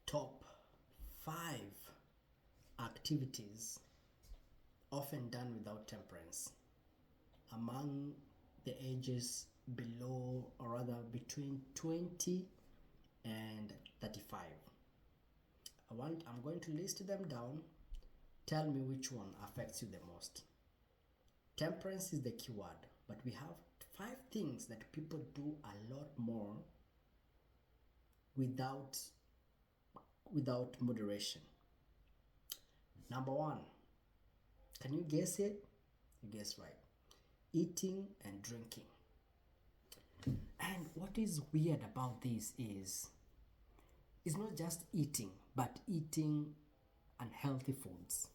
top 5 activities often done without temperance among the ages below, or rather between 20 and 35. I'm going to list them down. Tell me which one affects you the most. Temperance is the keyword, but we have 5 things that people do a lot more without moderation. Number 1, can you guess it? You guess right. Eating and drinking. And what is weird about this is it's not just eating, but eating unhealthy foods,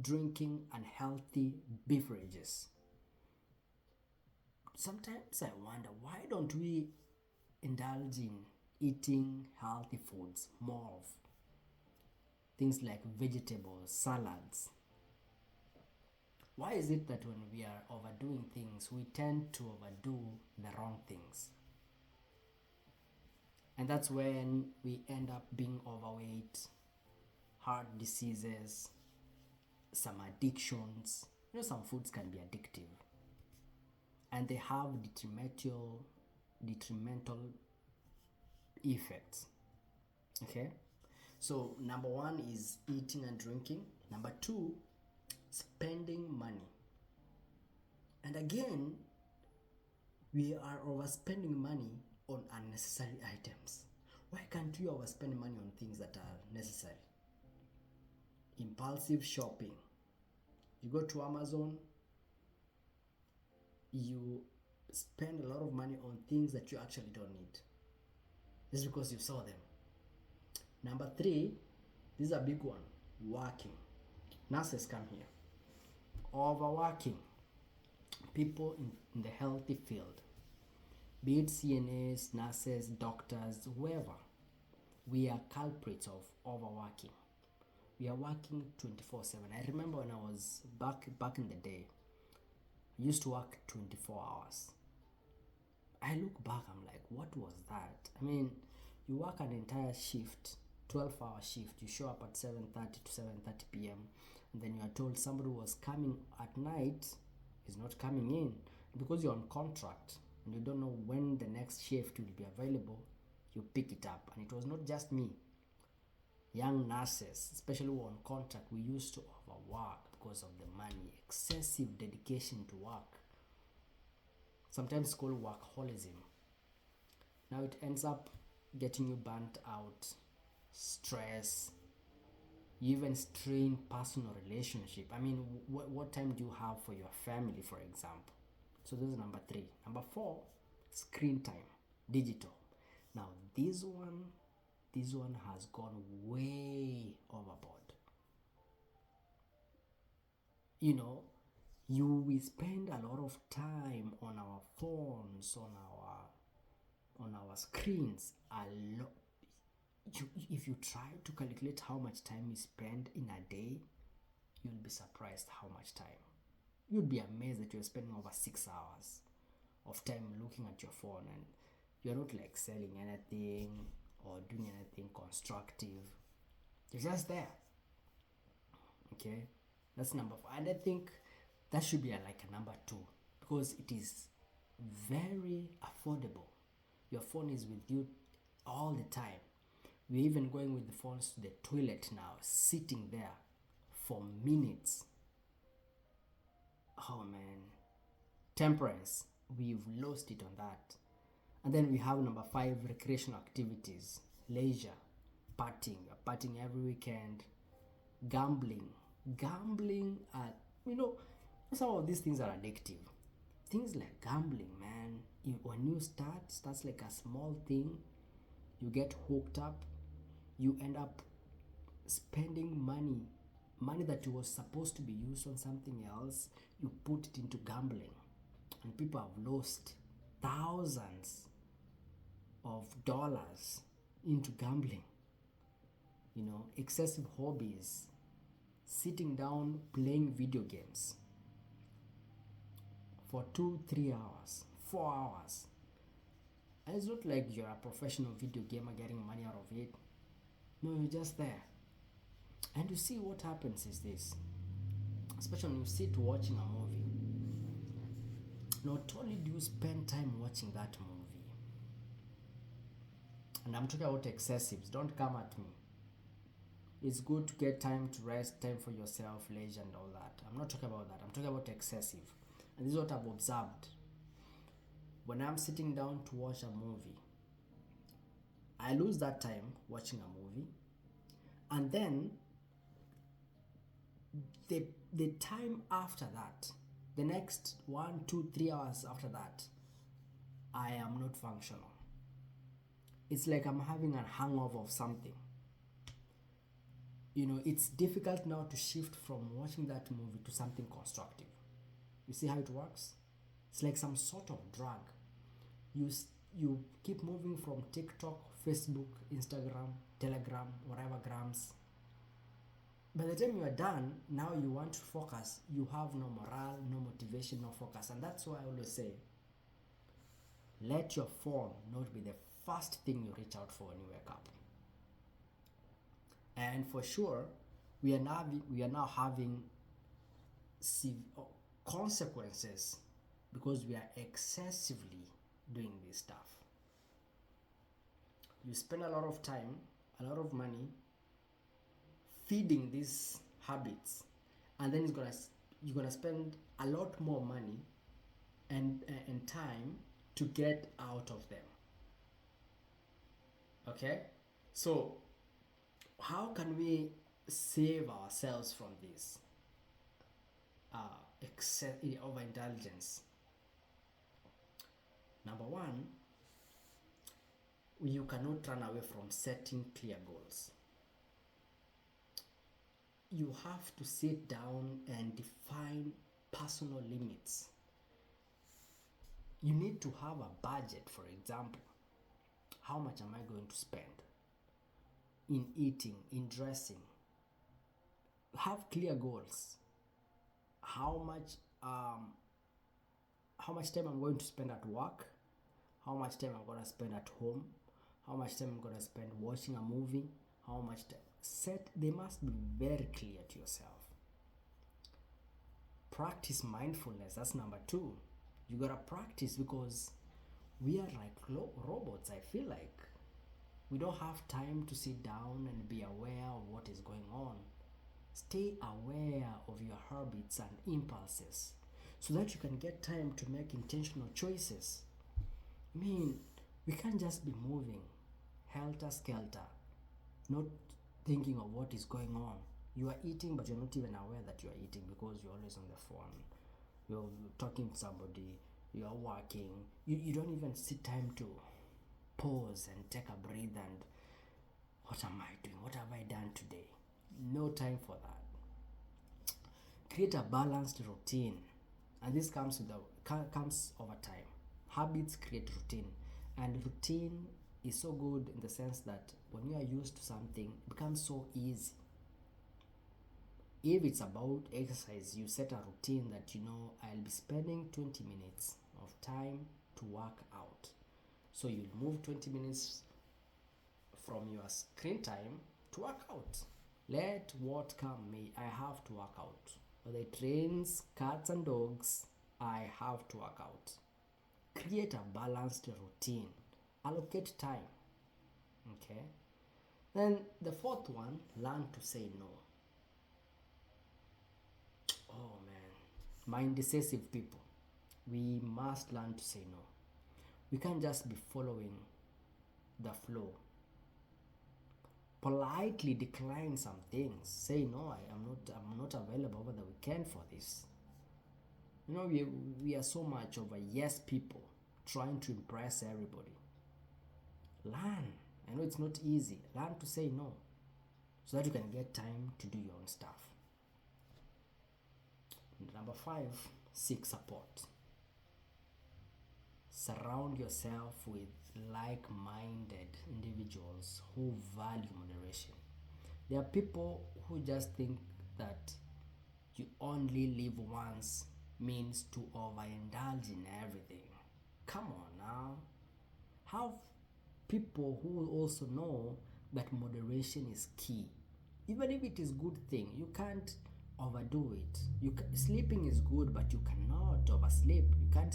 drinking unhealthy beverages. Sometimes I wonder, why don't we indulge in eating healthy foods more of? Things like vegetables, salads. Why is it that when we are overdoing things, we tend to overdo the wrong things? And that's when we end up being overweight, heart diseases, some addictions. Some foods can be addictive. And they have detrimental effects. Okay? So number 1 is eating and drinking. Number 2, spending money. And again, we are overspending money on unnecessary items. Why can't you overspend money on things that are necessary? Impulsive shopping. You go to Amazon, you spend a lot of money on things that you actually don't need, just because you saw them. Number 3, this is a big one, working. Nurses, come here. Overworking. People in the healthy field, be it CNAs, nurses, doctors, whoever, we are culprits of overworking. We are working 24/7. I remember when I was back in the day, I used to work 24 hours. I look back, I'm like, what was that? I mean, you work an entire shift, 12-hour shift. You show up at 7:30 to 7:30 p.m. and then you are told somebody who was coming at night is not coming in. Because you're on contract and you don't know when the next shift will be available, you pick it up. And it was not just me. Young nurses, especially who were on contract, we used to overwork because of the money, excessive dedication to work. Sometimes called workaholism. Now it ends up getting you burnt out, stress. You even strain personal relationship. I mean, what time do you have for your family, for example? So this is number 3. Number 4, screen time, digital. Now this one has gone way overboard. We spend a lot of time on our phones, on our screens. If you try to calculate how much time you spend in a day, you'll be surprised how much time. You'd be amazed that you're spending over 6 hours of time looking at your phone, and you're not like selling anything or doing anything constructive. You're just there. Okay, that's number 4. And I think that should be like a number 2, because it is very affordable. Your phone is with you all the time. We're even going with the phones to the toilet now, sitting there for minutes. Oh man. Temperance, we've lost it on that. And then we have number 5, recreational activities, leisure, partying every weekend, gambling. Some of these things are addictive. Things like gambling, man. When you starts like a small thing, you get hooked up, you end up spending money that was supposed to be used on something else, you put it into gambling. And people have lost thousands of dollars into gambling. Excessive hobbies, sitting down playing video games for 2-3 hours, 4 hours. And it's not like you're a professional video gamer getting money out of it. No, you're just there. And you see what happens is this, especially when you sit watching a movie, not only do you spend time watching that movie, and I'm talking about excessives, don't come at me. It's good to get time to rest, time for yourself, leisure, and all that. I'm not talking about that. I'm talking about excessive. And this is what I've observed. When I'm sitting down to watch a movie, I lose that time watching a movie. And then the time after that, the next 1, 2, 3 hours after that, I am not functional. It's like I'm having a hangover of something. You know, it's difficult now to shift from watching that movie to something constructive. You see how it works? It's like some sort of drug. You keep moving from TikTok, Facebook, Instagram, Telegram, whatever grams. By the time you are done, now you want to focus. You have no morale, no motivation, no focus. And that's why I always say, let your phone not be the first thing you reach out for when you wake up. And for sure, we are now having consequences because we are excessively doing this stuff. You spend a lot of time, a lot of money feeding these habits, and then you're gonna spend a lot more money and time to get out of them. Okay, so how can we save ourselves from this overindulgence? Number one, you cannot run away from setting clear goals. You have to sit down and define personal limits. You need to have a budget, for example. How much am I going to spend in eating, in dressing? Have clear goals. How much time I'm going to spend at work, how much time I'm going to spend at home, how much time I'm going to spend watching a movie, how much time. They must be very clear to yourself. Practice mindfulness. That's number 2. You gotta practice because we are like robots. I feel like we don't have time to sit down and be aware of what is going on. Stay aware of your habits and impulses so that you can get time to make intentional choices. I mean, we can't just be moving helter-skelter, not thinking of what is going on. You are eating, but you're not even aware that you are eating because you're always on the phone. You're talking to somebody, you're working. You don't even sit time to pause and take a breath and what am I doing? What have I done today? No time for that. Create a balanced routine, and this comes over time. Habits create routine, and routine is so good in the sense that when you are used to something, it becomes so easy. If it's about exercise, you set a routine that I'll be spending 20 minutes of time to work out. So you'll move 20 minutes from your screen time to work out. Let what come may, I have to work out. Whether it rains, cats and dogs, I have to work out. Create a balanced routine. Allocate time. Okay. Then the 4th one, learn to say no. Oh man, my indecisive people, we must learn to say no. We can't just be following the flow. Politely decline some things. Say no, I'm not available over the weekend for this. We are so much of a yes people trying to impress everybody. Learn. I know it's not easy. Learn to say no so that you can get time to do your own stuff. Number 5, seek support. Surround yourself with like-minded individuals who value moderation. There are people who just think that you only live once means to overindulge in everything. Come on now. have people who also know that moderation is key. Even if it is good thing, you can't overdo it. Sleeping is good, but you cannot oversleep. You can't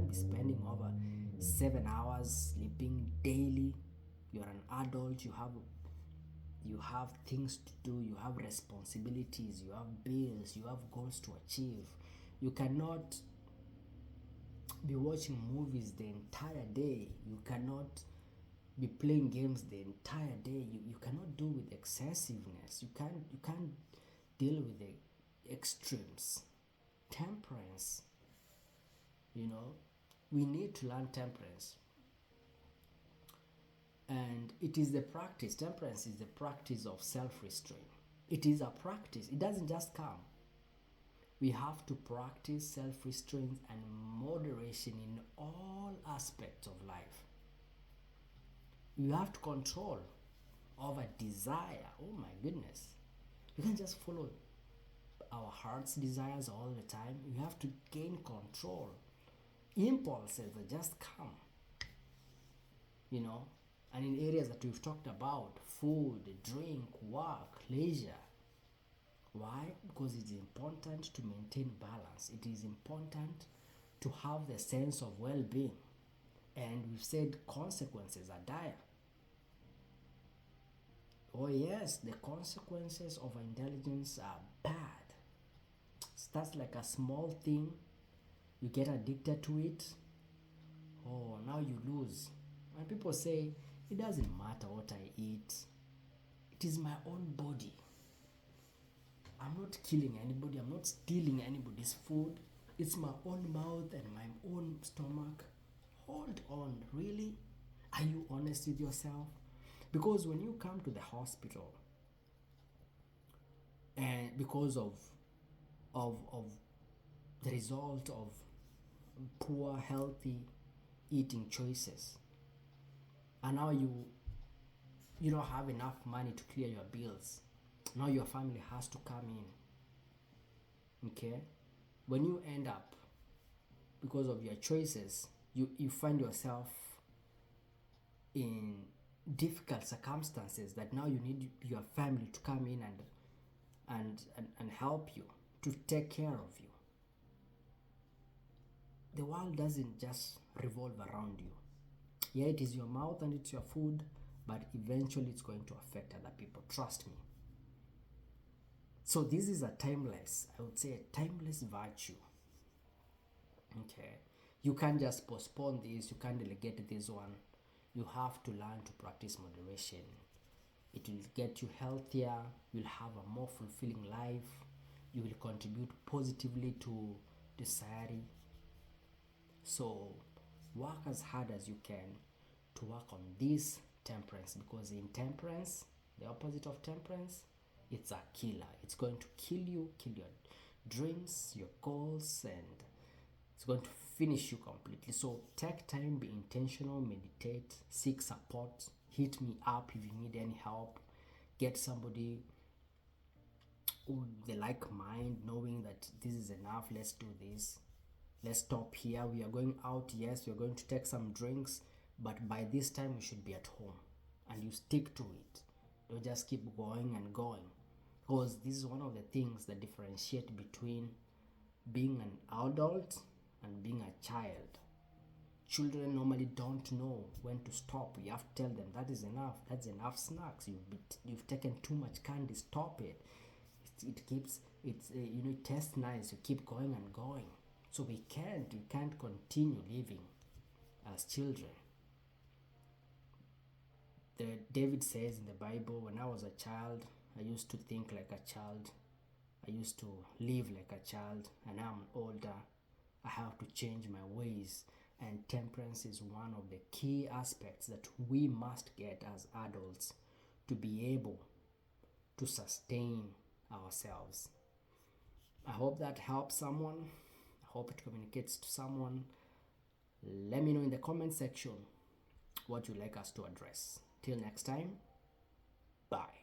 be spending over 7 hours sleeping daily. You're an adult, you have things to do, you have responsibilities, you have bills, you have goals to achieve. You cannot be watching movies the entire day. You cannot be playing games the entire day. You cannot do with excessiveness. You can't deal with the extremes. Temperance, we need to learn temperance. And it is the practice. Temperance is the practice of self-restraint. It is a practice. It doesn't just come. We have to practice self-restraint and moderation in all aspects of life. You have to control over desire. Oh my goodness. You can't just follow our heart's desires all the time. You have to gain control. Impulses that just come. And in areas that we've talked about, food, drink, work, leisure. Why? Because it's important to maintain balance. It is important to have the sense of well-being. And we've said consequences are dire. Oh yes, the consequences of indulgence are bad. Starts like a small thing. You get addicted to it. Oh, now you lose. And people say, it doesn't matter what I eat. It is my own body. I'm not killing anybody. I'm not stealing anybody's food. It's my own mouth and my own stomach. Hold on, really? Are you honest with yourself? Because when you come to the hospital, and because of the result of poor, healthy eating choices, and now you don't have enough money to clear your bills, now your family has to come in. Okay? When you end up, because of your choices, you find yourself in difficult circumstances that now you need your family to come in and help you, to take care of you. The world doesn't just revolve around you. Yeah, it is your mouth and it's your food, but eventually it's going to affect other people. Trust me. So this is I would say a timeless virtue. Okay. You can't just postpone this. You can't delegate this one. You have to learn to practice moderation. It will get you healthier. You'll have a more fulfilling life. You will contribute positively to the society. So work as hard as you can to work on this temperance, because in temperance, the opposite of temperance, it's a killer. It's going to kill you, kill your dreams, your goals, and it's going to finish you completely. So take time, be intentional, meditate, seek support, hit me up if you need any help. Get somebody with the like mind, knowing that this is enough, let's do this. Let's stop here. We are going out, yes, we are going to take some drinks, but by this time we should be at home, and you stick to it. Don't just keep going and going, because this is one of the things that differentiate between being an adult and being a child. Children normally don't know when to stop. You have to tell them that is enough. That's enough snacks. You've taken too much candy. Stop it. It tastes nice. You keep going and going. So we can't continue living as children. David says in the Bible, when I was a child, I used to think like a child. I used to live like a child, and now I'm older. I have to change my ways, and temperance is one of the key aspects that we must get as adults to be able to sustain ourselves. I hope that helps someone. I hope it communicates to someone. Let me know in the comment section what you'd like us to address. Till next time, bye.